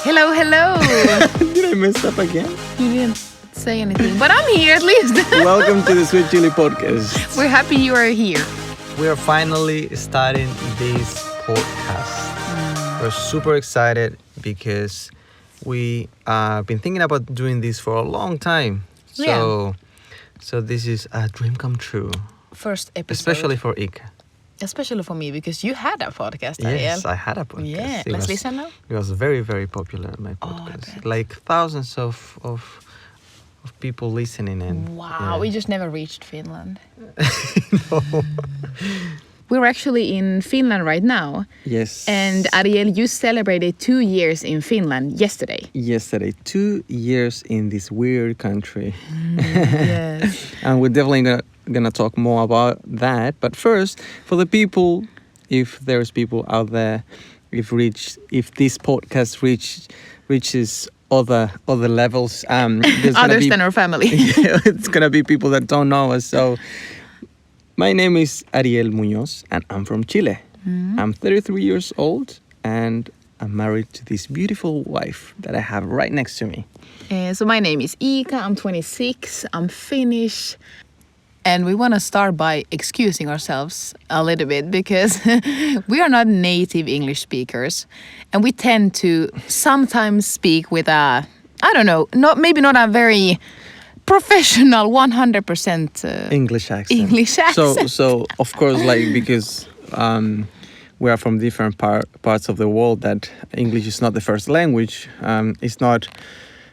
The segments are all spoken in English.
Hello, hello. Did I mess up again? You didn't say anything, but I'm here at least. Welcome to the Sweet Chili Podcast. We're happy you are here. We're finally starting this podcast. We're super excited because we been thinking about doing this for a long time. So this is a dream come true. First episode. Especially for Ika. Especially for me, because you had a podcast, Yes, Ariel. I had a podcast. Yeah, let's listen now. It was very, very popular, my podcast. bet. Like thousands of people listening. And Wow, we just never reached Finland. No. We're actually in Finland right now. Yes. And Ariel, you celebrated 2 years in Finland yesterday. Yesterday, 2 years in this weird country. Yes. And we're definitely gonna talk more about that. But first, for the people, if there's people out there, if this podcast reaches other levels, there's gonna Others be, than our family. it's gonna be people that don't know us. So, my name is Ariel Muñoz, and I'm from Chile. I'm 33 years old, and I'm married to this beautiful wife that I have right next to me. So my name is Ika, I'm 26, I'm Finnish. And we want to start by excusing ourselves a little bit because we are not native English speakers. And we tend to sometimes speak with maybe not a very professional 100% English accent. English accent. So of course, like, because we are from different parts of the world, that English is not the first language. It's not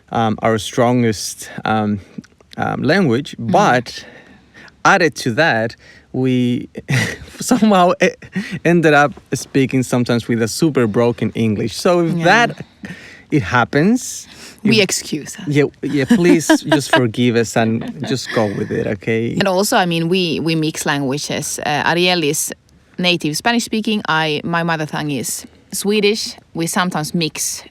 our strongest language, but added to that, we somehow ended up speaking sometimes with a super broken English. So if it happens, we excuse us. Yeah, please just forgive us and just go with it, okay? And also, I mean, we mix languages. Ariel is native Spanish speaking. My mother tongue is Swedish. We sometimes mix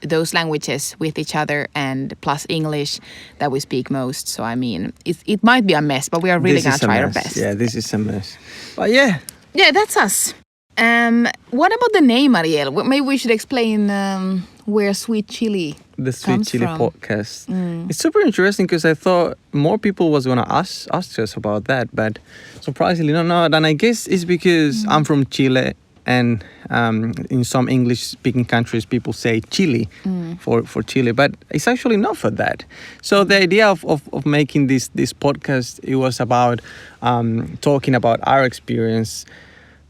those languages with each other, and plus English that we speak most. So I mean, it might be a mess, but we are really gonna try our best. Yeah, this is a mess. But yeah, that's us. What about the name, Ariel? Maybe we should explain where Sweet Chili the Sweet comes Chili from. Podcast. It's super interesting because I thought more people was gonna ask us about that, but surprisingly not. And I guess it's because I'm from Chile. And in some English-speaking countries, people say Chile for Chile, but it's actually not for that. So the idea of making this podcast, it was about talking about our experience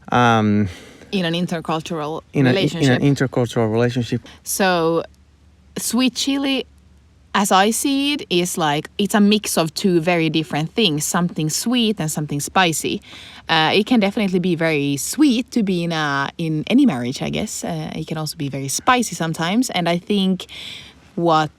in an intercultural relationship. In an intercultural relationship. So, Sweet Chili, as I see it, is like it's a mix of two very different things, something sweet and something spicy. It can definitely be very sweet to be in any marriage, I guess. It can also be very spicy sometimes. And I think what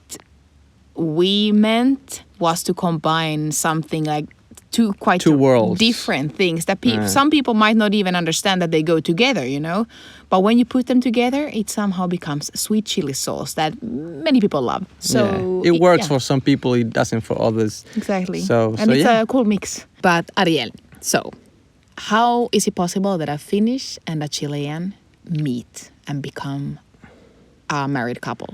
we meant was to combine something like two worlds, different things that some people might not even understand that they go together, you know. But when you put them together, it somehow becomes sweet chili sauce that many people love. So it works for some people, it doesn't for others. Exactly. So it's a cool mix. But Ariel, so how is it possible that a Finnish and a Chilean meet and become a married couple?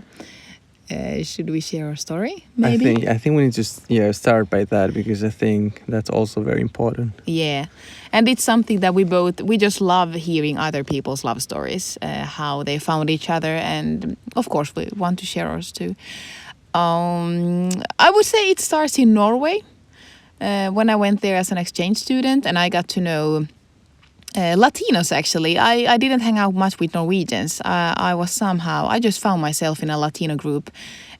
Should we share our story? Maybe. I think we need to start by that, because I think that's also very important. Yeah, and it's something that we just love hearing other people's love stories, how they found each other, and of course we want to share ours too. I would say it starts in Norway. When I went there as an exchange student, and I got to know Latinos, actually. I didn't hang out much with Norwegians. I just found myself in a Latino group.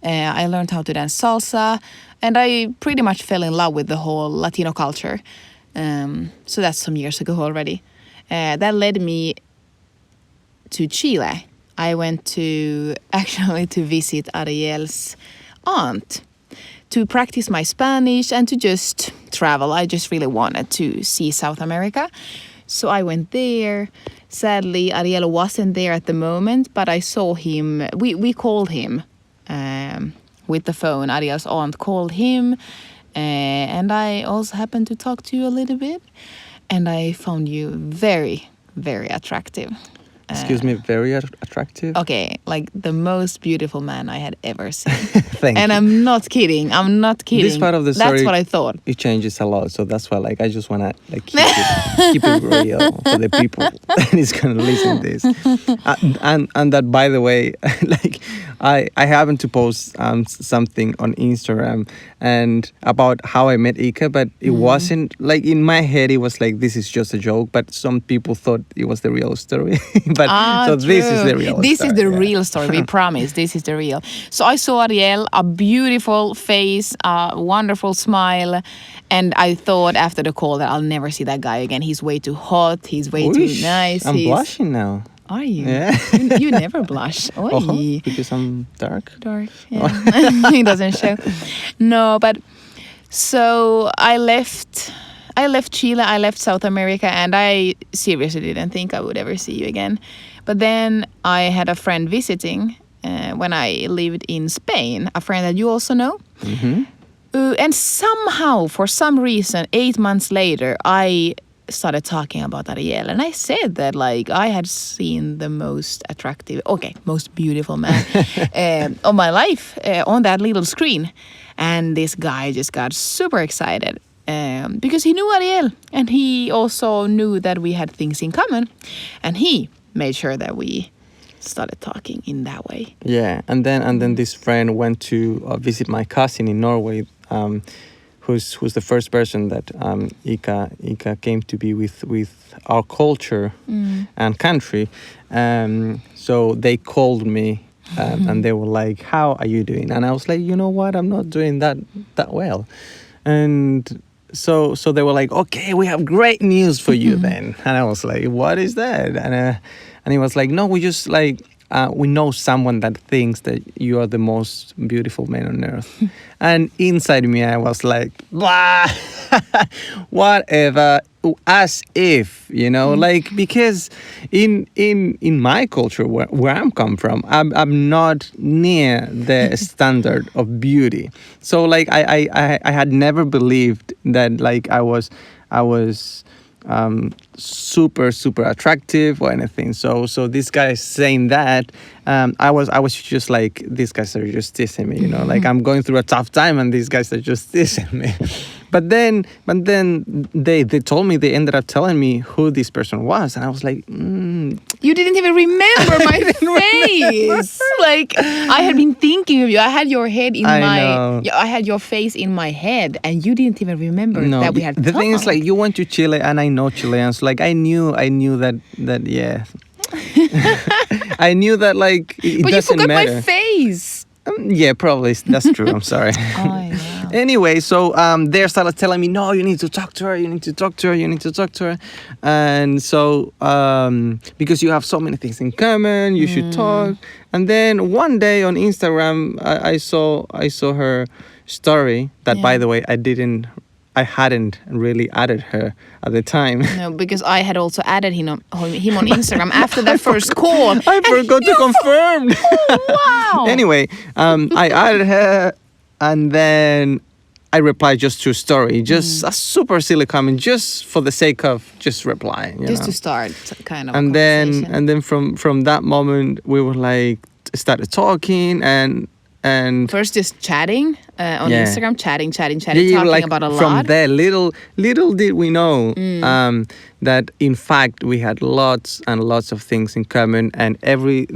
I learned how to dance salsa, and I pretty much fell in love with the whole Latino culture. So that's some years ago already. That led me to Chile. I went to visit Ariel's aunt, to practice my Spanish and to just travel. I just really wanted to see South America. So I went there. Sadly, Ariel wasn't there at the moment, but I saw him. We called him with the phone. Ariel's aunt called him, and I also happened to talk to you a little bit. And I found you very, very attractive. Excuse me, very attractive. Okay, like the most beautiful man I had ever seen. Thank And you. I'm not kidding. I'm not kidding. This part of the story, That's what I thought. it changes a lot, so that's why like I just wanna like keep it real for the people that is gonna listen to this. And that, by the way, like I happened to post something on Instagram and about how I met Ika, but it wasn't like in my head. It was like this is just a joke, but some people thought it was the real story. But so this is the real. This story, is the yeah. real story. We promise. This is the real. So I saw Ariel, a beautiful face, a wonderful smile, and I thought after the call that I'll never see that guy again. He's way too hot. He's way too Whoosh, nice. I'm blushing now. Are you? Yeah. You never blush. Oy. Uh-huh, because I'm dark. Dark. Yeah. It doesn't show. No, but so I left Chile, I left South America, and I seriously didn't think I would ever see you again. But then I had a friend visiting when I lived in Spain, a friend that you also know. Mm-hmm. And somehow, for some reason, 8 months later, I started talking about Ariel, and I said that like I had seen the most most beautiful man of my life on that little screen, and this guy just got super excited because he knew Ariel, and he also knew that we had things in common, and he made sure that we started talking in that way. Yeah, and then this friend went to visit my cousin in Norway, who's the first person that Ika came to be with our culture and country. So they called me and they were like, "How are you doing?" And I was like, "You know what? I'm not doing that well." And so they were like, "Okay, we have great news for you then." And I was like, "What is that?" And he was like, "No, we just like." We know someone that thinks that you are the most beautiful man on earth. And inside me, I was like, blah, whatever, as if, like, because in my culture, where I'm come from, I'm not near the standard of beauty. So, like, I had never believed that, like, I was super attractive or anything. So this guy is saying that I was just like, these guys are just dissing me, like I'm going through a tough time and these guys are just dissing me. But then they told me, they ended up telling me who this person was, and I was like, You didn't even remember my face. Like I had been thinking of you. I had your head in I had your face in my head, and you didn't even remember that we had the thing is, like, you went to Chile, and I know Chileans. Like I knew that yeah. I knew that, like, it but doesn't you forgot matter. my face. Yeah, probably that's true. I'm sorry. Oh, yeah. Anyway, so they started telling me, no, you need to talk to her. You need to talk to her. You need to talk to her. And so because you have so many things in common, you should talk. And then one day on Instagram, I saw her story that, by the way, I hadn't really added her at the time. No, because I had also added him on Instagram after that first call. I forgot to confirm. Wow. Anyway, I added her, and then I replied just to a story, just a super silly comment, just for the sake of just replying. Just to start kind of. And then from that moment, we were like started talking and first just chatting on Instagram, chatting, yeah, talking like about a lot. From there, little did we know that in fact we had lots and lots of things in common, and every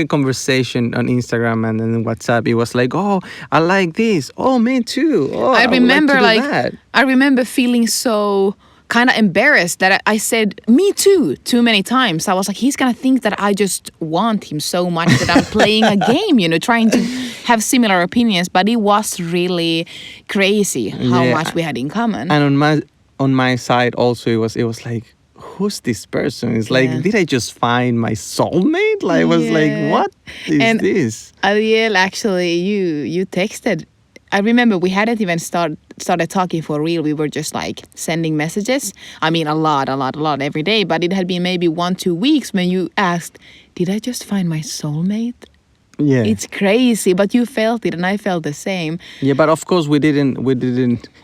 conversation on Instagram and then WhatsApp, it was like, oh, I like this. Oh, me too. Oh, I remember would like to do that. I remember feeling so kind of embarrassed that I said me too many times. I was like, he's gonna think that I just want him so much that I'm playing a game, trying to have similar opinions. But it was really crazy how much we had in common. And on my side also, it was like, who's this person? It's like, did I just find my soulmate? Like, I was like, what is this? Ariel, actually, you texted. I remember we hadn't even started talking for real. We were just like sending messages. I mean, a lot every day. But it had been maybe 1-2 weeks when you asked, did I just find my soulmate? Yeah. It's crazy, but you felt it and I felt the same. Yeah, but of course we didn't,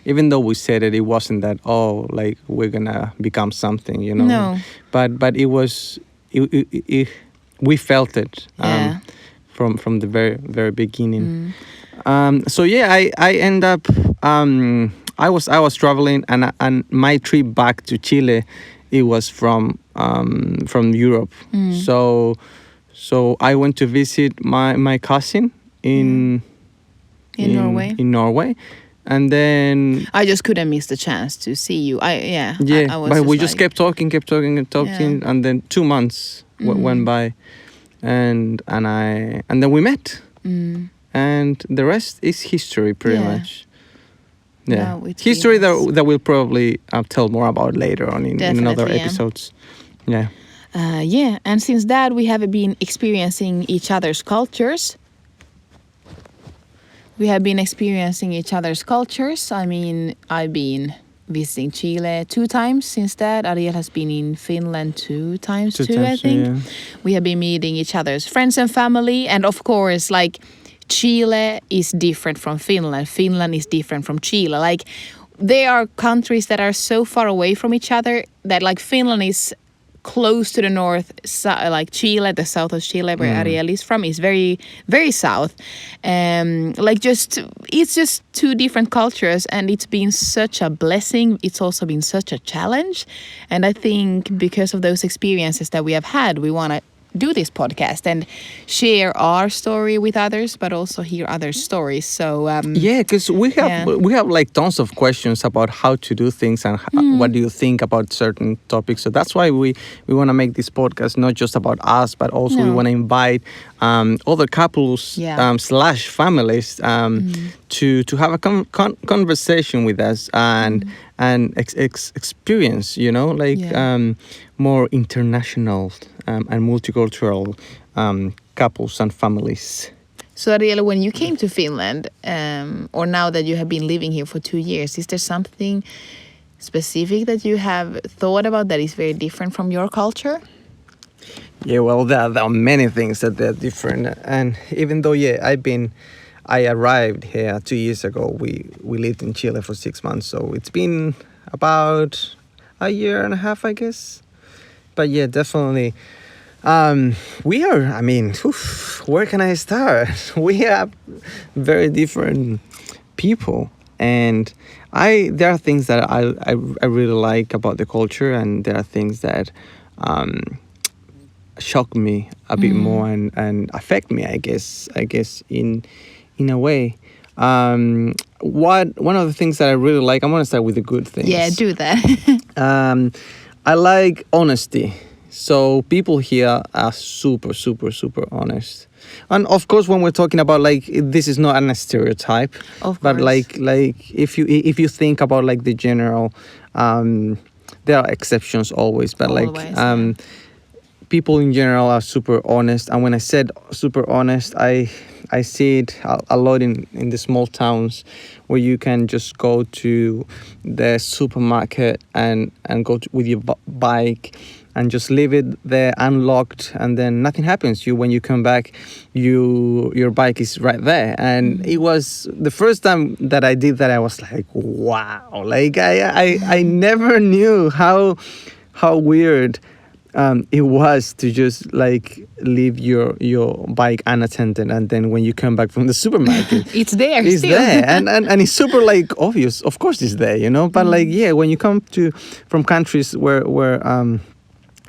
even though we said it wasn't that, oh, like we're gonna become something, No. But it was we felt it Yeah. from the very very beginning. So yeah, I end up I was traveling, and my trip back to Chile, it was from Europe. So I went to visit my cousin in In Norway. in Norway, and then I just couldn't miss the chance to see you. I was but we just like, kept talking, Yeah. and then 2 months went by, and then we met, and the rest is history, pretty Yeah. much. Yeah, Now it's history been us. that we'll probably tell more about later on in another Definitely, yeah. episodes. Yeah. Yeah, and since that we have been experiencing each other's cultures. We have been experiencing each other's cultures. I mean, I've been visiting Chile 2 times since that. Ariel has been in Finland 2 times Two too, times, I think. yeah. We have been meeting each other's friends and family. And of course, like, Chile is different from Finland. Finland is different from Chile. Like, they are countries that are so far away from each other that, like, Finland is close to the north, like Chile, the south of Chile, where Ariel is from, is very, very south. It's just 2 different cultures, and it's been such a blessing. It's also been such a challenge. And I think because of those experiences that we have had, we want to do this podcast and share our story with others, but also hear others' stories. So Yeah, because we have like tons of questions about how to do things and what do you think about certain topics. So that's why we want to make this podcast not just about us, but also we No. want to invite other couples Yeah. slash families to have a conversation with us and experience, like Yeah. more international and multicultural couples and families. So Ariel, when you came to Finland, or now that you have been living here for 2 years, is there something specific that you have thought about that is very different from your culture? Yeah, well, there are many things that they're different, and even though I arrived here 2 years ago. We lived in Chile for 6 months, so it's been about a year and a half, I guess. But yeah, definitely. We are. I mean, where can I start? We are very different people, and there are things that I really like about the culture, and there are things that shock me a bit more and affect me. I guess in a way. One of the things that I really like. I'm gonna start with the good things. Yeah, do that. I like honesty. So people here are super, super, super honest. And of course, when we're talking about like this is not a stereotype, Of but course. like if you think about like the general, there are exceptions always, but Always, yeah. people in general are super honest. And when I said super honest, I see it a lot in the small towns where you can just go to the supermarket and go with your bike and just leave it there unlocked, and then nothing happens. When you come back, your bike is right there. And it was the first time that I did that. I was like, wow! Like I never knew how weird it was to just like leave your bike unattended, and then when you come back from the supermarket, It's there it's still. there, and it's super like obvious. Of course, it's there, But like when you come from countries where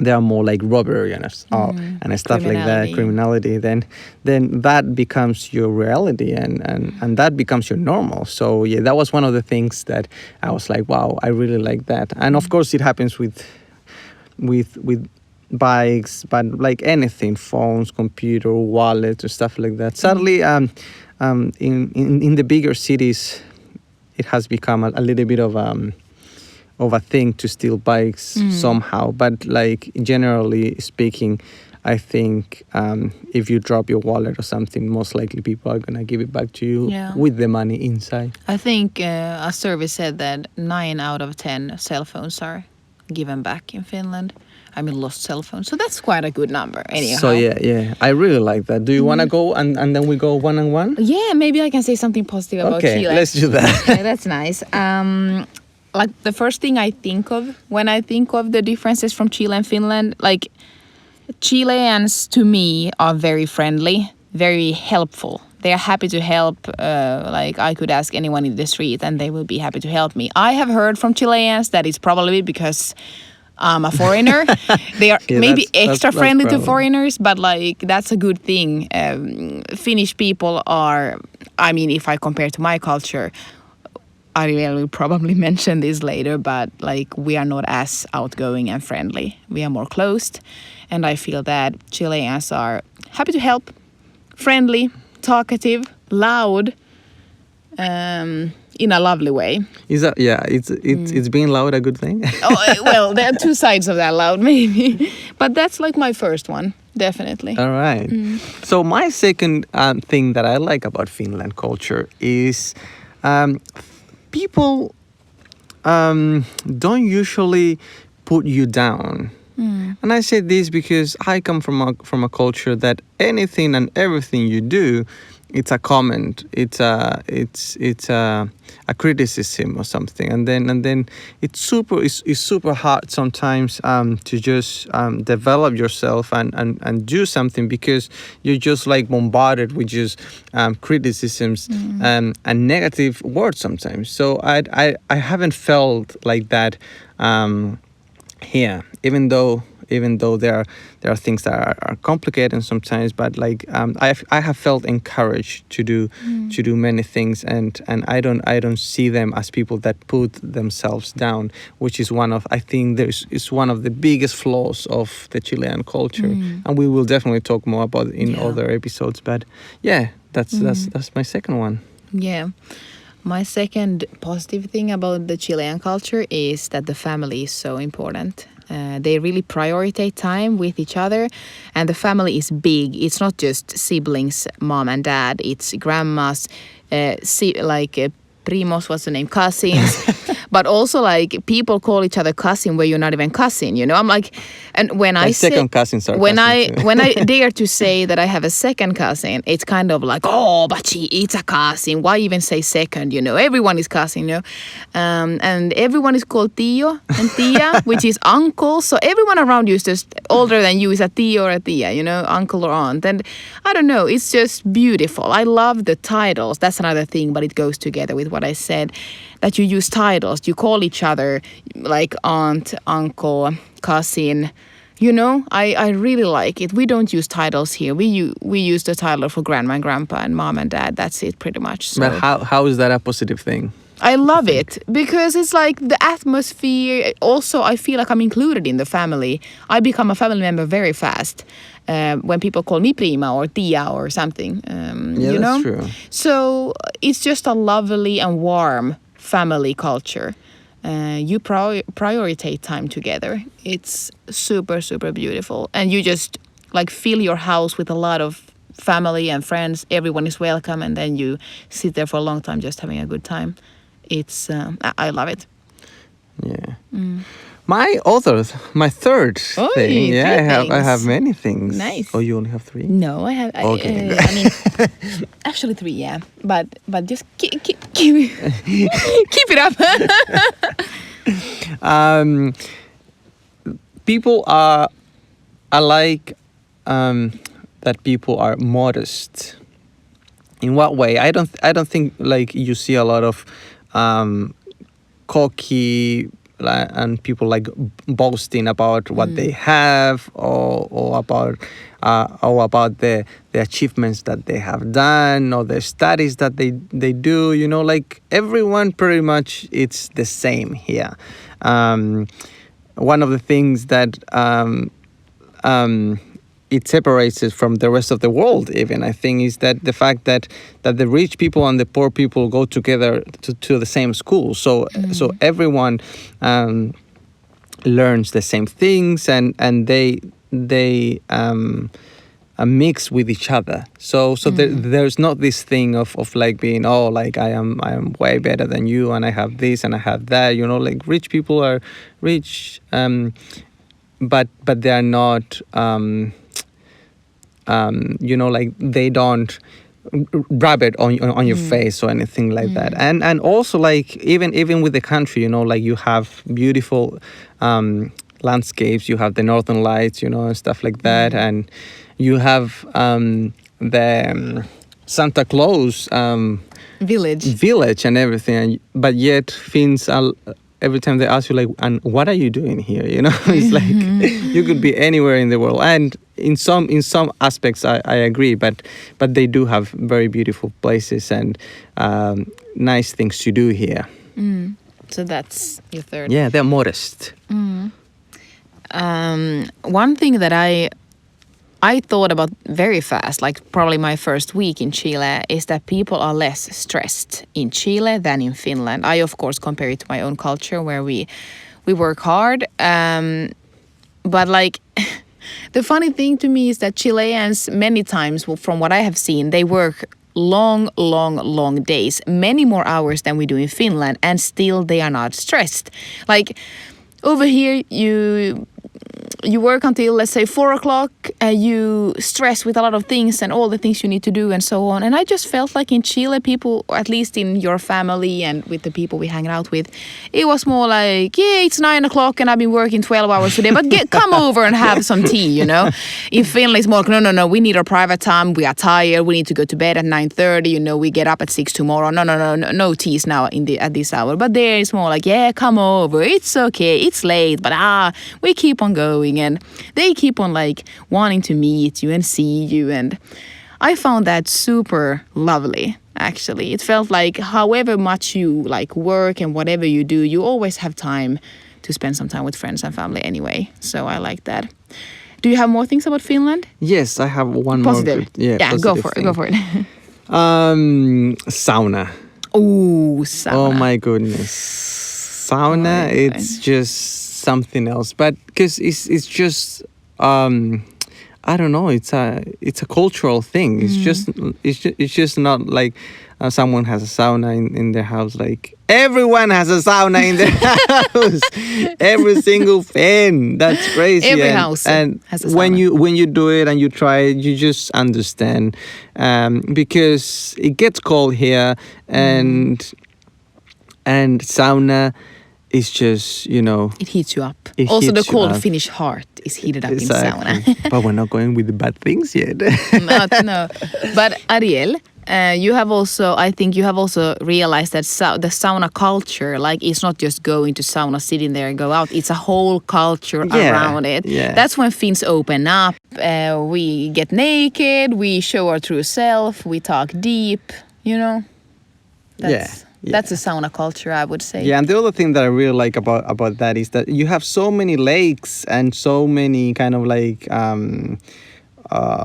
they are more like robbery and stuff like that, criminality, then that becomes your reality, and that becomes your normal. So yeah, that was one of the things that I was like, wow, I really like that. And of course, it happens with bikes, but like anything, phones, computer, wallets, and stuff like that. Sadly, in the bigger cities, it has become a little bit of a thing to steal bikes somehow. But like generally speaking, I think if you drop your wallet or something, most likely people are gonna give it back to you with the money inside. I think a survey said that 9 out of 10 cell phones are given back in Finland. I mean, lost cell phones. So that's quite a good number anyhow. So yeah, I really like that. Do you want to go and then we go one on one? Yeah, maybe I can say something positive about Chile. Okay, let's do that. Okay, that's nice. Like the first thing I think of when I think of the differences from Chile and Finland, like Chileans to me are very friendly, very helpful. They are happy to help. Like I could ask anyone in the street, and they will be happy to help me. I have heard from Chileans that it's probably because I'm a foreigner. They are Yeah, maybe that's extra friendly to probably. foreigners, but like that's a good thing. Finnish people are. I mean, if I compare to my culture, I will probably mention this later, but like we are not as outgoing and friendly. We are more closed, and I feel that Chileans are happy to help, friendly, talkative, loud, in a lovely way. Is that yeah? It's being loud a good thing? Well, there are two sides of that loud, maybe, but that's like my first one, definitely. All right. So my second thing that I like about Finland culture is people don't usually put you down. And I say this because I come from a culture that anything and everything you do, it's a comment, it's a criticism or something, and then it's super hard sometimes to just develop yourself and do something because you're just like bombarded with just criticisms and negative words sometimes. So I haven't felt like that here, even though there are things that are complicated sometimes, but like I have felt encouraged to do many things, and I don't see them as people that put themselves down, which is I think is one of the biggest flaws of the Chilean culture, and we will definitely talk more about it in other episodes. But yeah, that's my second one. Yeah. My second positive thing about the Chilean culture is that the family is so important. They really prioritize time with each other, and the family is big. It's not just siblings, mom and dad. It's grandmas, primos, what's the name, cousins, but also like people call each other cousin where you're not even cousin. You know, I'm like, and when I say second cousins are when cousins too. when I dare to say that I have a second cousin, it's kind of like, oh, but it's a cousin. Why even say second? You know, everyone is cousin. You know, and everyone is called Tio and Tia, which is uncle. So everyone around you is just older than you is a Tio or a Tia. You know, uncle or aunt. And I don't know, it's just beautiful. I love the titles. That's another thing, but it goes together with what I said, that you use titles. You call each other like aunt, uncle, cousin. You know, I really like it. We don't use titles here. We use the title for grandma and grandpa and mom and dad. That's it pretty much. So. But how is that a positive thing? I love it because it's like the atmosphere. Also, I feel like I'm included in the family. I become a family member very fast when people call me prima or tia or something. Yeah, you know? that's true. So it's just a lovely and warm family culture. You prioritize time together. It's super, super beautiful. And you just like fill your house with a lot of family and friends. Everyone is welcome. And then you sit there for a long time just having a good time. It's I love it. Yeah. My third Oi, thing. Yeah, three I have things. many things. Nice. Oh, you only have three? No, I have. Okay. I mean, actually three, yeah. But just keep keep it up. People are. I like that people are modest. In what way? I don't think like you see a lot of cocky and people like boasting about what they have or about the achievements that they have done or the studies that they do. You know, like everyone pretty much it's the same here. One of the things that it separates it from the rest of the world even, I think, is that the fact that the rich people and the poor people go together to the same school. So everyone learns the same things and they mix with each other. So there's not this thing of like being like I am way better than you and I have this and I have that. You know, like rich people are rich, but they are not. You know, like they don't rub it on your face or anything like that. And also like even with the country, you know, like you have beautiful landscapes. You have the northern lights, and stuff like that, and you have the Santa Claus village and everything. But yet Finns are, every time they ask you, like, and what are you doing here? It's like you could be anywhere in the world. And in some aspects, I agree. But they do have very beautiful places and nice things to do here. So that's your third. Yeah, they're modest. One thing that I thought about very fast, like probably my first week in Chile, is that people are less stressed in Chile than in Finland. I, of course, compare it to my own culture where we work hard. But like the funny thing to me is that Chileans, many times, from what I have seen, they work long days, many more hours than we do in Finland, and still they are not stressed. Like over here, you work until, let's say, 4 o'clock, you stress with a lot of things and all the things you need to do and so on. And I just felt like in Chile, people, or at least in your family and with the people we hang out with, it was more like, yeah, it's 9 o'clock and I've been working 12 hours today, but come over and have some tea, In Finland, it's more like, no, we need our private time. We are tired. We need to go to bed at 9:30. We get up at 6 tomorrow. No teas now at this hour. But there it's more like, yeah, come over. It's okay. It's late, but we keep on going. And they keep on like wanting to meet you and see you, and I found that super lovely. Actually, it felt like however much you like work and whatever you do, you always have time to spend some time with friends and family anyway. So I like that. Do you have more things about Finland? Yes, I have one positive. more. Yeah, go for it. Sauna. Oh, sauna. Oh my goodness, sauna! It's just something else, but because it's just I don't know, it's a cultural thing. It's just not like someone has a sauna in their house. Like everyone has a sauna in their house. Every single Finn. That's crazy. Every house has a sauna. When you do it and you try it, you just understand because it gets cold here and sauna. It's just, it heats you up. Also, the cold Finnish heart is heated up in sauna. But we're not going with the bad things yet. No. But Ariel, I think you have also realized that the sauna culture, like, it's not just going to sauna, sitting there and go out. It's a whole culture around it. Yeah. That's when Finns open up. We get naked. We show our true self. We talk deep. That's a sauna culture, I would say. Yeah, and the other thing that I really like about that is that you have so many lakes and so many kind of like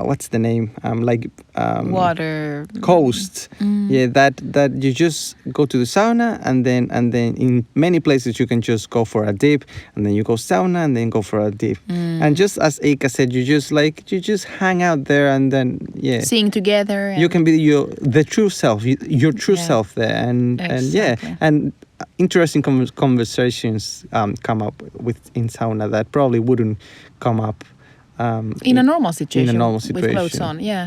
what's the name? Water coast. Yeah, that you just go to the sauna and then in many places you can just go for a dip and then you go sauna and then go for a dip. And just as Ika said, you just hang out there and then sing together. You can be the true self, your true self there, and interesting conversations come up in sauna that probably wouldn't come up. In a normal situation. With clothes on, yeah.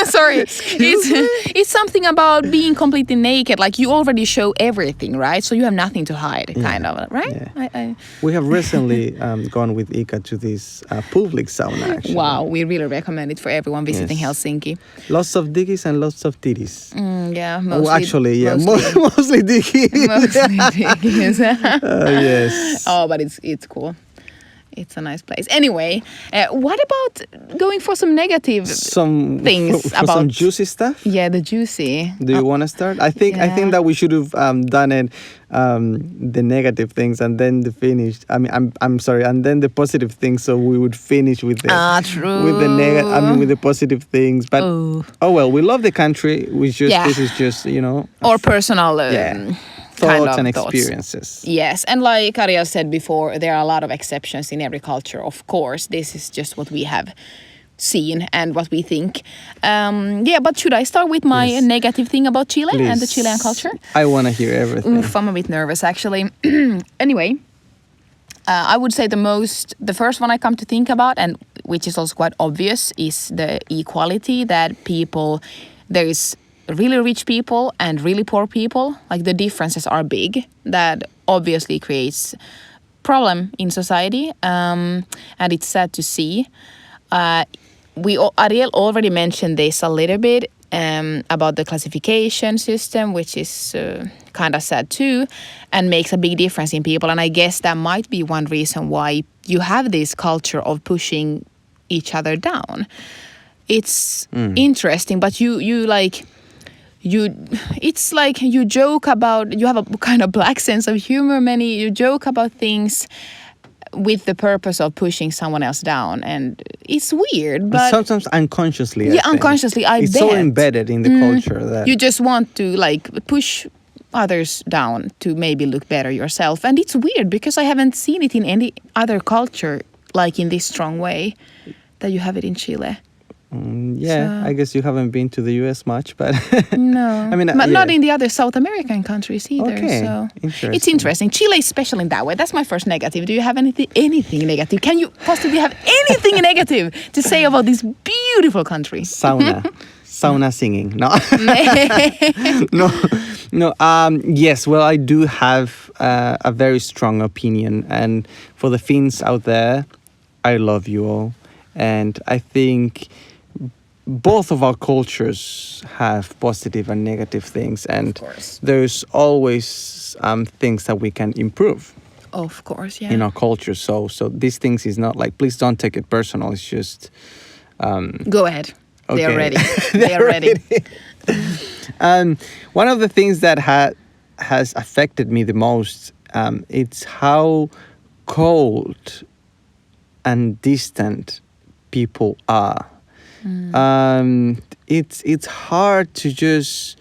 Sorry. It's something about being completely naked. Like you already show everything, right? So you have nothing to hide, kind of, right? Yeah. We have recently gone with Ika to this public sauna, actually. Wow, we really recommend it for everyone visiting Helsinki. Lots of diggies and lots of titties. Mostly. Mostly diggies. Mostly diggies. Yes. Oh, but it's cool. It's a nice place. Anyway, what about going for some negative things about some juicy stuff? Yeah, the juicy. Do you want to start? I think that we should have done it the negative things and then the finish. I mean, I'm sorry, and then the positive things. So we would finish with the true. With the with the positive things. But well, we love the country. This is just or personal. Thoughts and experiences. Yes, and like Ariel said before, there are a lot of exceptions in every culture. Of course, this is just what we have seen and what we think. But should I start with my negative thing about Chile and the Chilean culture? I want to hear everything. I'm a bit nervous, actually. Anyway, I would say the first one I come to think about, and which is also quite obvious, is the equality that there is really rich people and really poor people. Like the differences are big. That obviously creates problem in society, and it's sad to see. Ariel already mentioned this a little bit about the classification system, which is kind of sad too, and makes a big difference in people. And I guess that might be one reason why you have this culture of pushing each other down. It's interesting, but it's like you joke about, you have a kind of black sense of humor. You joke about things with the purpose of pushing someone else down, and it's weird, but sometimes unconsciously. I think. Unconsciously, I it's bet. so embedded in the culture that You just want to like push others down to maybe look better yourself. And it's weird because I haven't seen it in any other culture like in this strong way that you have it in Chile. I guess you haven't been to the US much, but No. I mean, but not in the other South American countries either. Okay, So interesting. it's interesting. Chile is special in that way. That's my first negative. Do you have anything negative? Can you possibly have anything negative to say about this beautiful country? sauna singing. No, no. Yes, well, I do have a very strong opinion, and for the Finns out there, I love you all, and I think both of our cultures have positive and negative things, and there's always things that we can improve. Of course, yeah. In our culture, so these things is not like, please don't take it personal. It's just go ahead. Okay. They are ready. They are ready. One of the things that has affected me the most, it's how cold and distant people are. It's hard to just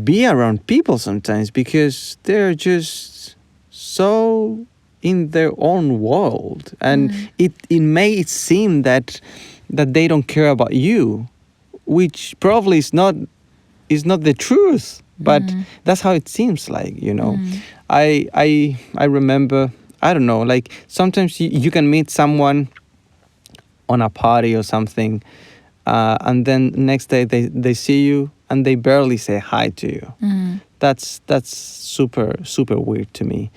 be around people sometimes because they're just so in their own world, and it may seem that they don't care about you, which probably is not the truth, but that's how it seems like, you know. I remember, I don't know, like sometimes you can meet someone on a party or something, and then next day they see you and they barely say hi to you. That's super weird to me.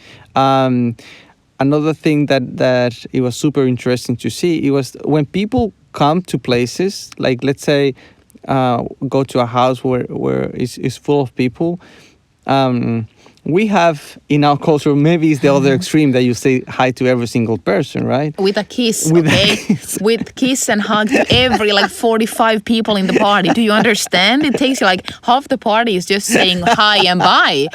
Another thing that it was super interesting to see, it was when people come to places, like let's say go to a house where it's full of people. We have in our culture, maybe it's the other extreme, that you say hi to every single person, right? With a kiss, With a okay? kiss. With kiss and hug to every 45 people in the party. Do you understand? It takes you half the party is just saying hi and bye.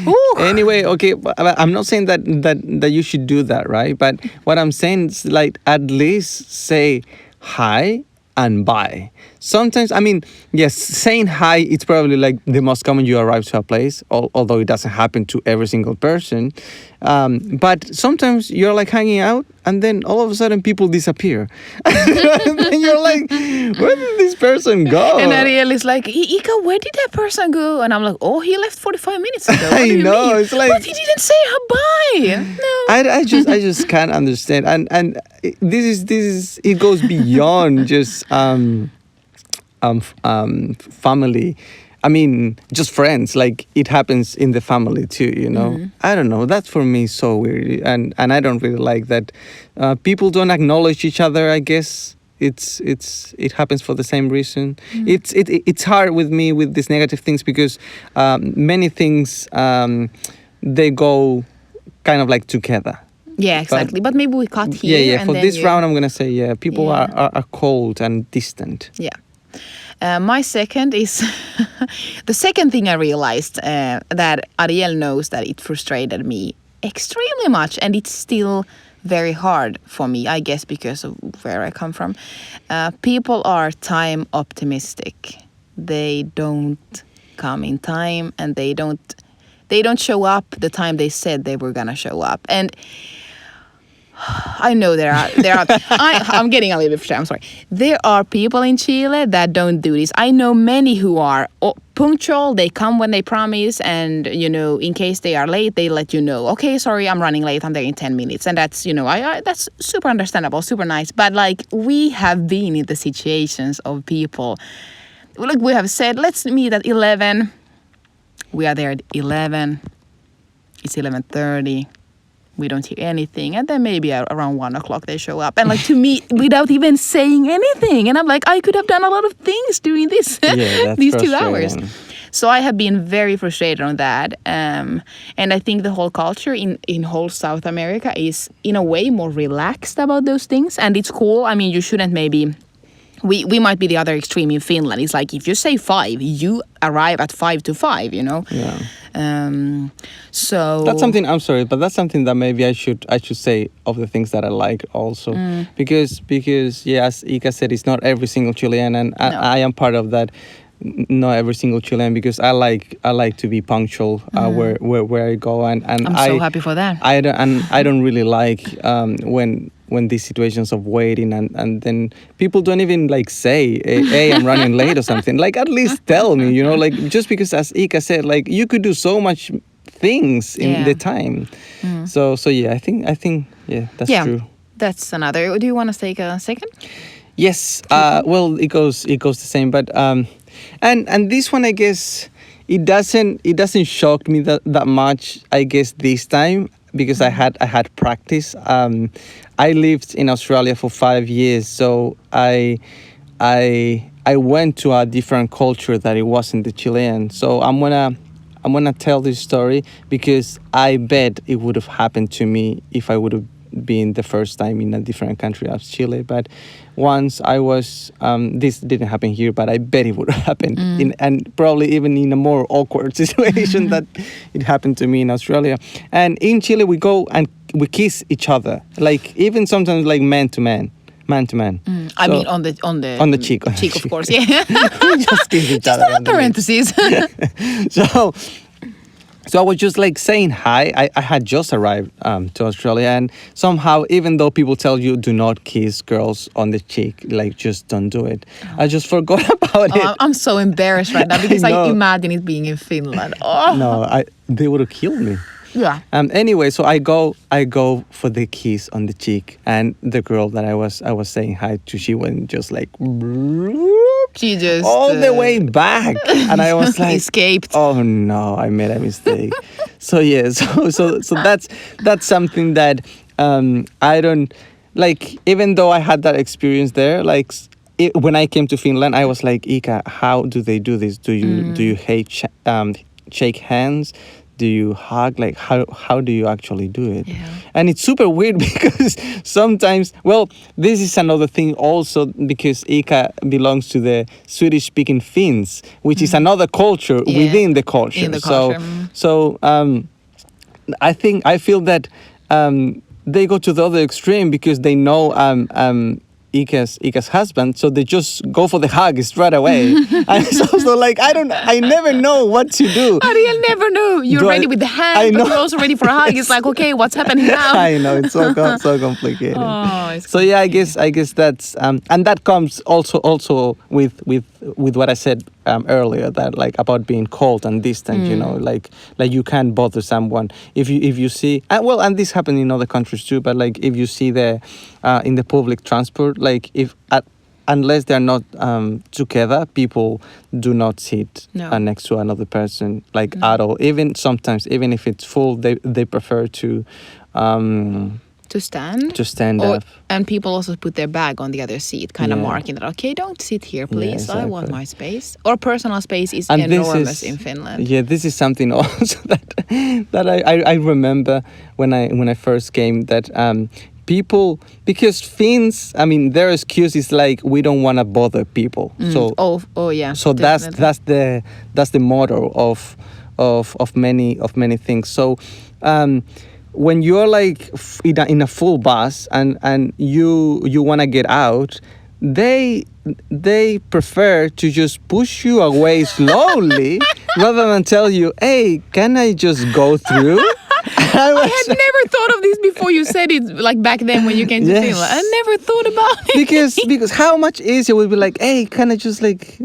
Ooh. Anyway, okay, but I'm not saying that you should do that, right? But what I'm saying is at least say hi and bye. Sometimes, I mean, yes, saying hi, it's probably the most common you arrive to a place, although it doesn't happen to every single person. But sometimes you're hanging out and then all of a sudden people disappear. And then you're like, where did this person go? And Ariel is like, Ika, where did that person go? And I'm like, oh, he left 45 minutes ago. What do you know, mean? it's like, but he didn't say bye. No. I just can't understand. And this is it goes beyond just family. I mean, just friends. It happens in the family too, you know. I don't know. That for me is so weird, and I don't really like that. People don't acknowledge each other. I guess it happens for the same reason. It's hard with me with these negative things because many things they go kind of together. Yeah, exactly. But maybe we cut here. Yeah. And For then this round, I'm gonna say people Yeah. are cold and distant. Yeah. My second is the second thing I realized that Ariel knows that it frustrated me extremely much, and it's still very hard for me, I guess, because of where I come from. People are time optimistic. They don't come in time, and they don't show up the time they said they were gonna show up. And I know there are. I'm getting a little bit frustrated. I'm sorry. There are people in Chile that don't do this. I know many who are punctual. They come when they promise, and in case they are late, they let you know. Okay, sorry, I'm running late. I'm there in 10 minutes, and that's that's super understandable, super nice. But we have been in the situations of people. We have said, let's meet at 11. We are there at 11. It's 11:30. we don't hear anything, and then maybe around 1 o'clock they show up, and like to me without even saying anything, and I'm like, I could have done a lot of things during this Yeah, that's these 2 hours. frustrating. So I have been very frustrated on that, and I think the whole culture in whole South America is in a way more relaxed about those things, and it's cool. I mean, you shouldn't maybe. We might be the other extreme in Finland. It's like if you say 5, you arrive at 5 to 5. You know. Yeah. So That's something. I'm sorry, but that's something that maybe I should say of the things that I like also, because yeah, as Ika said, it's not every single Chilean, and No. I am part of that. Not every single Chilean, because I like to be punctual where I go, and I'm so happy for that. I don't really like when these situations of waiting and then people don't even like say, hey, I'm running late or something. Like, at least tell me, like, just because, as Ika said, like, you could do so much things in the time. So yeah, I think yeah, that's true. That's another. Do you want to take a second? Yes. Well, it goes the same, but and this one, I guess, it doesn't shock me that much, I guess, this time, because I had practice. I lived in Australia for 5 years, so I went to a different culture that it wasn't the Chilean. So I'm gonna tell this story because I bet it would have happened to me if I would have been the first time in a different country as Chile. But once I was, this didn't happen here, but I bet it would happen, and probably even in a more awkward situation that it happened to me in Australia. And in Chile, we go and we kiss each other, like even sometimes like man to man. I mean, on the cheek, of course, yeah. Just kiss each Just other. a parentheses. So I was just like saying hi. I had just arrived to Australia, and somehow, even though people tell you do not kiss girls on the cheek, like, just don't do it, I just forgot about it. I'm so embarrassed right now because I know. I imagine it being in Finland. Oh. No, they would have killed me. Yeah. Anyway, so I go for the kiss on the cheek, and the girl that I was saying hi to, she went just like She just all the way back, and I was like, escaped. Oh no, I made a mistake. So yeah, so that's something that I don't like. Even though I had that experience there, like when I came to Finland, I was like, Ika, how do they do this? Do you shake hands? Do you hug? Like, how do you actually do it? Yeah. And it's super weird because sometimes, well, this is another thing also, because Ika belongs to the Swedish-speaking Finns, which is another culture within the culture. In the culture. So I feel that they go to the other extreme because they know Ika's husband, so they just go for the hug straight away. And so like I never know what to do. Ariel never knew. You're ready with the hand, but you're also ready for a hug. It's like, okay, what's happening now? I know, it's so complicated. Oh, it's So yeah, I guess that's and that comes also with what I said earlier, that like about being cold and distant, like you can't bother someone if you see, and this happened in other countries too, but like if you see in the public transport, like unless they're not together, people do not sit next to another person, like at all. Even sometimes, even if it's full, they prefer to stand up. And people also put their bag on the other seat, kind of marking that, okay, don't sit here, please. Yeah, exactly. I want my space. Or personal space is And enormous in Finland. Yeah, this is something also that I remember when I first came, that people, because Finns, I mean, their excuse is like, we don't want to bother people. So yeah. So definitely. that's the motto of many things. So when you're like in a full bus and you want to get out, they prefer to just push you away slowly rather than tell you, hey, can I just go through? I had never thought of this before you said it, like back then when you came to Finland. I never thought about it. Because how much easier would be like, hey, can I just like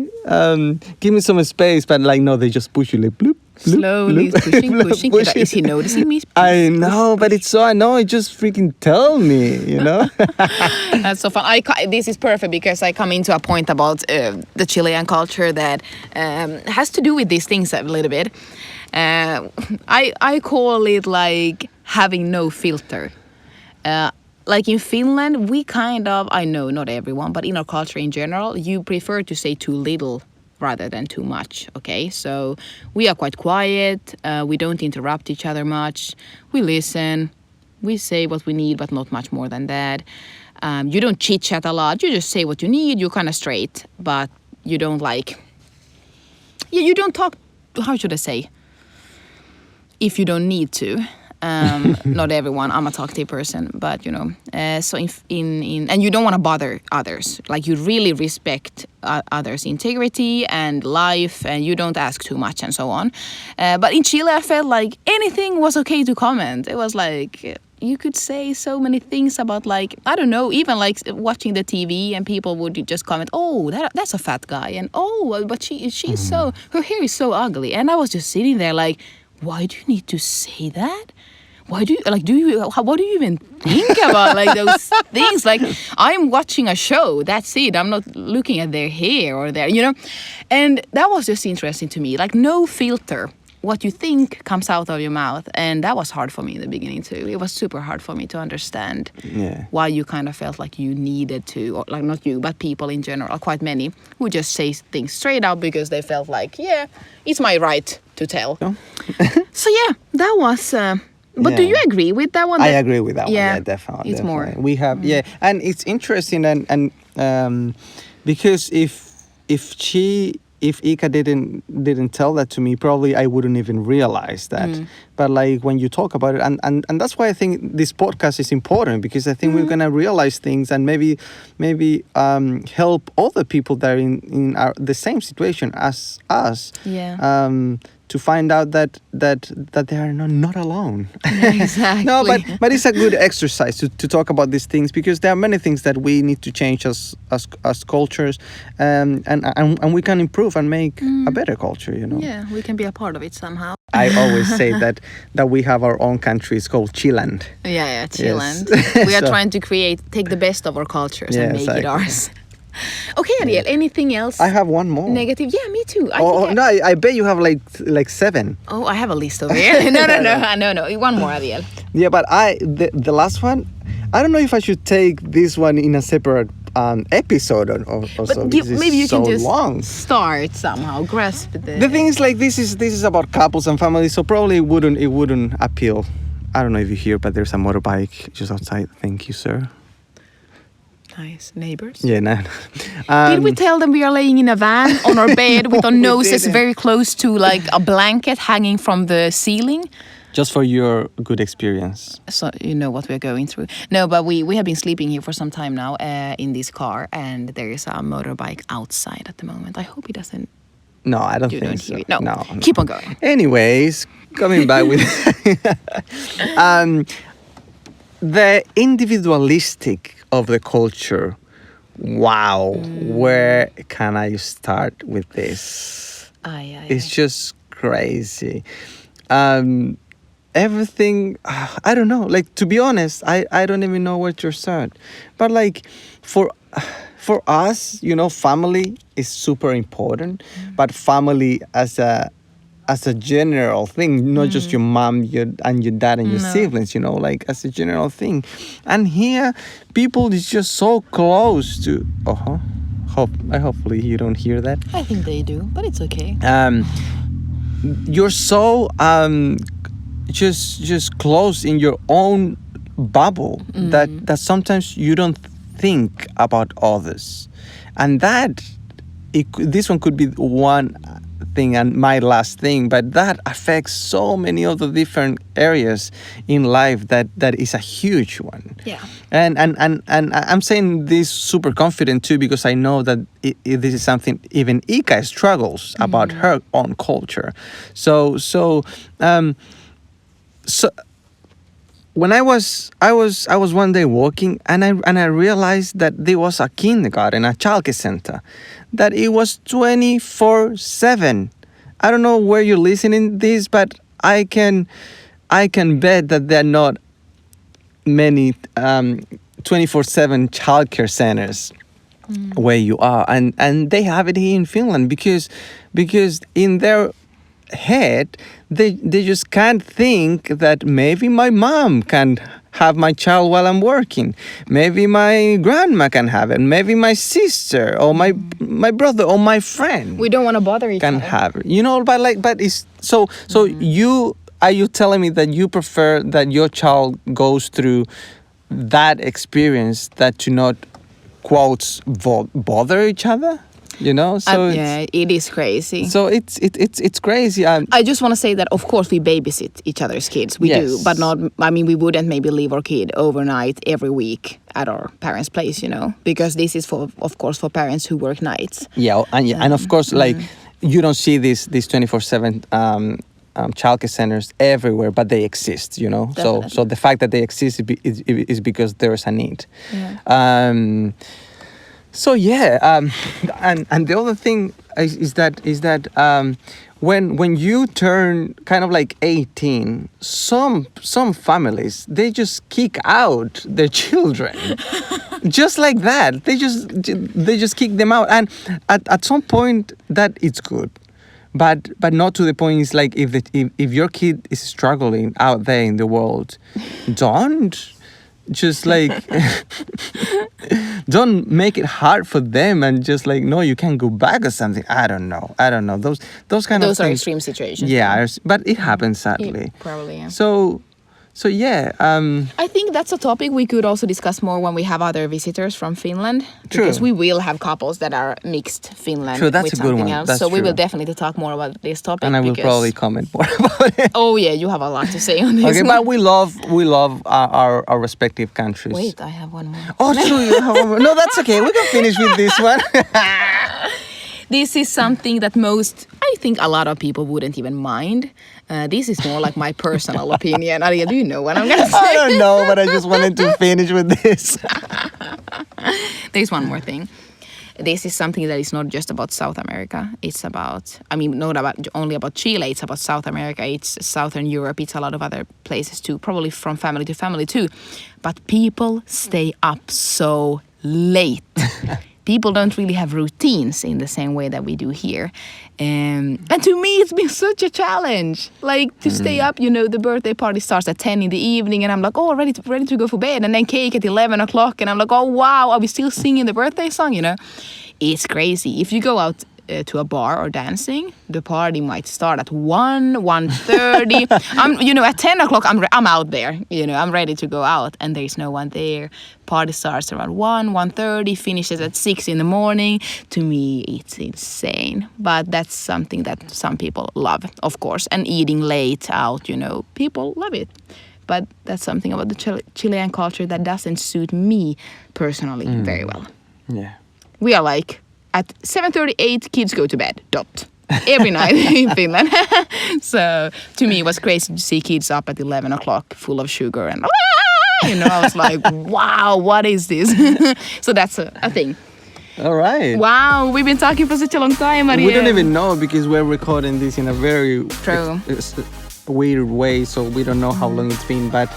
give me some space? But like, no, they just push you like bloop. Slowly pushing. Is he noticing me? I know, but it's so annoying. Just freaking tell me, you know? That's so fun. This is perfect because I come into a point about the Chilean culture that has to do with these things a little bit. I call it like having no filter. Like in Finland, we kind of, I know not everyone, but in our culture in general, you prefer to say too little rather than too much, okay? So we are quite quiet, we don't interrupt each other much, we listen, we say what we need, but not much more than that. You don't chit-chat a lot, you just say what you need, you're kind of straight, but you don't you don't talk, how should I say? If you don't need to. Not everyone. I'm a talkative person, but you know. So and you don't want to bother others. Like you really respect others' integrity and life, and you don't ask too much and so on. But in Chile, I felt like anything was okay to comment. It was like you could say so many things about like I don't know, even like watching the TV, and people would just comment, "Oh, that's a fat guy," and "Oh, but she's so her hair is so ugly," and I was just sitting there like. Why do you need to say that? Why do you what do you even think about like those things? Like I'm watching a show, that's it. I'm not looking at their hair or their, you know. And that was just interesting to me. Like no filter. What you think comes out of your mouth. And that was hard for me in the beginning too. It was super hard for me to understand why you kind of felt like you needed to, or like not you, but people in general, quite many, who just say things straight out because they felt like, yeah, it's my right to tell. So yeah, that was... but do you agree with that one? I agree with that one. Yeah, Yeah, definitely. It's definitely. more. We have and it's interesting and because if Ika didn't tell that to me, probably I wouldn't even realize that. But like when you talk about it, and that's why I think this podcast is important, because I think we're gonna realize things and maybe help other people that are in the same situation as us. Yeah. To find out that they are not alone. Exactly. No, but it's a good exercise to talk about these things, because there are many things that we need to change as cultures, and we can improve and make a better culture. You know. Yeah, we can be a part of it somehow. I always say that we have our own country. It's called Chileland. Yeah, Chileland. Yes. We are So- trying to take the best of our cultures and make Exactly. it ours. Okay, Ariel, anything else? I have one more. Negative? Yeah, me too. No, I bet you have like 7. Oh, I have a list over here. No. One more, Ariel. Yeah, but the last one, I don't know if I should take this one in a separate episode or so. Because maybe you it's so can just long. start somehow, grasp The thing is, like, this is about couples and families, so probably it wouldn't appeal. I don't know if you hear, but there's a motorbike just outside. Thank you, sir. Nice neighbors. Yeah, no. Did we tell them we are laying in a van on our bed with our we noses didn't. very close to like a blanket hanging from the ceiling? Just for your good experience. So you know what we're going through. No, but we have been sleeping here for some time now in this car, and there is a motorbike outside at the moment. I hope he doesn't. No, I don't You think don't so. hear it. No. No. Keep on going. Anyways, coming back with the individualistic of the culture. Wow, where can I start with this? It's just crazy. Everything, I don't know. Like, to be honest, I don't even know where to start. But like, for us, you know, family is super important. But family as a general thing, not just your mom, and your dad and your siblings, you know, like as a general thing. And here, people is just so close to. Hopefully you don't hear that. I think they do, but it's okay. You're so just close in your own bubble that sometimes you don't think about others, and this one could be one thing and my last thing, but that affects so many other different areas in life that is a huge one. Yeah. And I'm saying this super confident too, because I know that this is something even Ika struggles about her own culture. So when I was one day walking, and I realized that there was a kindergarten, a childcare center, that it was 24/7 I don't know where you're listening this, but I can bet that there are not many 24/7 childcare centers where you are, and they have it here in Finland because in their head they just can't think that maybe my mom can have my child while I'm working, maybe my grandma can have it, maybe my sister or my brother or my friend We don't want to bother each can other. have it, you know. But it's so you are you telling me that you prefer that your child goes through that experience that to not quotes bother each other, you know? So Yeah, it is crazy. so it's crazy. I just want to say that, of course, we babysit each other's kids. We Yes. do, but not. I mean, we wouldn't maybe leave our kid overnight every week at our parents' place, you know, because this is of course, for parents who work nights. Yeah, and of course, like you don't see these 24/7 childcare centers everywhere, but they exist, you know. Definitely. So the fact that they exist is because there is a need. Yeah. So yeah, and the other thing is that when you turn kind of like 18, some families, they just kick out their children. Just like that, they just kick them out, and at some point that it's good, but not to the point. It's like if your kid is struggling out there in the world, don't just like don't make it hard for them and just like, no, you can't go back or something. I don't know those kind of Those are things. extreme situations. Yeah, but it happens sadly. Probably. Yeah. So yeah, I think that's a topic we could also discuss more when we have other visitors from Finland. True. Because we will have couples that are mixed Finland True, that's with a good something one. else. That's so we true. will definitely talk more about this topic. and I will because- probably comment more about it. Oh yeah, you have a lot to say on this. Okay, but we love our respective countries. Wait, I have one more. Oh, true. You have one more. No, that's okay. We can finish with this one. This is something that I think a lot of people wouldn't even mind. This is more like my personal opinion. Aria, do you know what I'm going to say? I don't know, but I just wanted to finish with this. There's one more thing. This is something that is not just about South America. It's about, not only about Chile, it's about South America, it's Southern Europe, it's a lot of other places too, probably from family to family too. But people stay up so late. People don't really have routines in the same way that we do here. And to me, it's been such a challenge. Like, to stay up, the birthday party starts at 10 in the evening, and I'm like, oh, ready to go for bed. And then cake at 11 o'clock, and I'm like, oh, wow, are we still singing the birthday song, It's crazy. If you go out to a bar or dancing, the party might start at 1:30. At 10 o'clock, I'm out there. I'm ready to go out, and there's no one there. Party starts around 1:30, finishes at 6 in the morning. To me, it's insane. But that's something that some people love, of course. And eating late out, people love it. But that's something about the Chilean culture that doesn't suit me personally very well. Yeah. We are like, at 7:38, kids go to bed. Dot. Every night in Finland. So to me, it was crazy to see kids up at 11 o'clock, full of sugar, and I was like, wow, what is this? So that's a thing. All right. Wow, we've been talking for such a long time, Maria. We don't even know because we're recording this in a very True. weird way, so we don't know how long it's been. But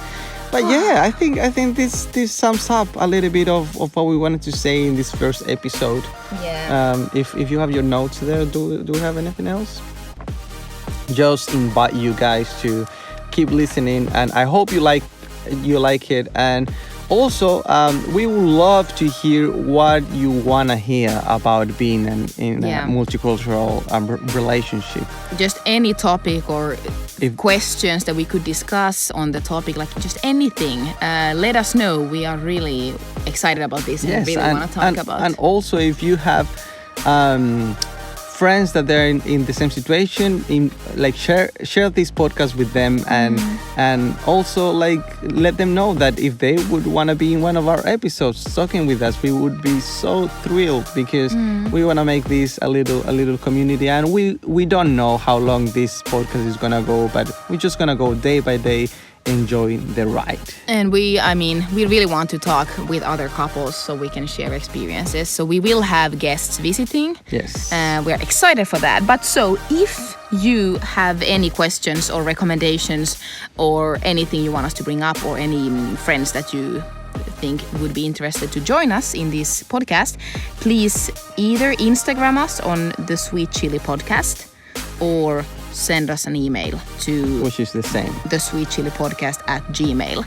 yeah, I think this sums up a little bit of what we wanted to say in this first episode. Yeah. If you have your notes there, do we have anything else? Just invite you guys to keep listening, and I hope you like it. And also, we would love to hear what you wanna hear about being in a multicultural relationship. Just any topic or If- questions that we could discuss on the topic, like just anything. Let us know. We are really excited about this and really want to talk about. And also, if you have friends that they're in the same situation, share this podcast with them, and also let them know that if they would want to be in one of our episodes talking with us, we would be so thrilled, because we want to make this a little community, and we don't know how long this podcast is gonna go, but we're just gonna go day by day enjoy the ride. And we really want to talk with other couples so we can share experiences. So we will have guests visiting. Yes. We are excited for that. But so if you have any questions or recommendations or anything you want us to bring up or any friends that you think would be interested to join us in this podcast, please either Instagram us on the Sweet Chili Podcast or send us an email to Which is the same. the Sweet Chili Podcast at Gmail.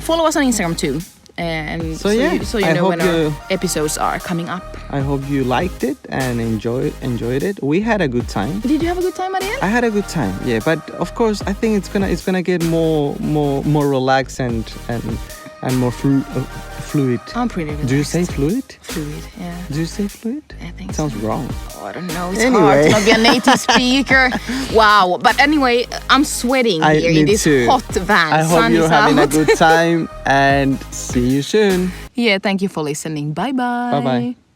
Follow us on Instagram too. And So yeah, you I know hope when our you- episodes are coming up. I hope you liked it and enjoyed it. We had a good time. Did you have a good time at the end? I had a good time, yeah. But of course, I think it's gonna get more relaxed and more fluid. I'm pretty relaxed. Do you say fluid? Fluid, yeah. Do you say fluid? I think Sounds so. wrong. Oh, I don't know. It's Anyway. hard to not be a native speaker. Wow. But anyway, I'm sweating here in need this to. hot van. I hope Sun you're is having a out. good time and see you soon. Yeah, thank you for listening. Bye-bye. Bye-bye.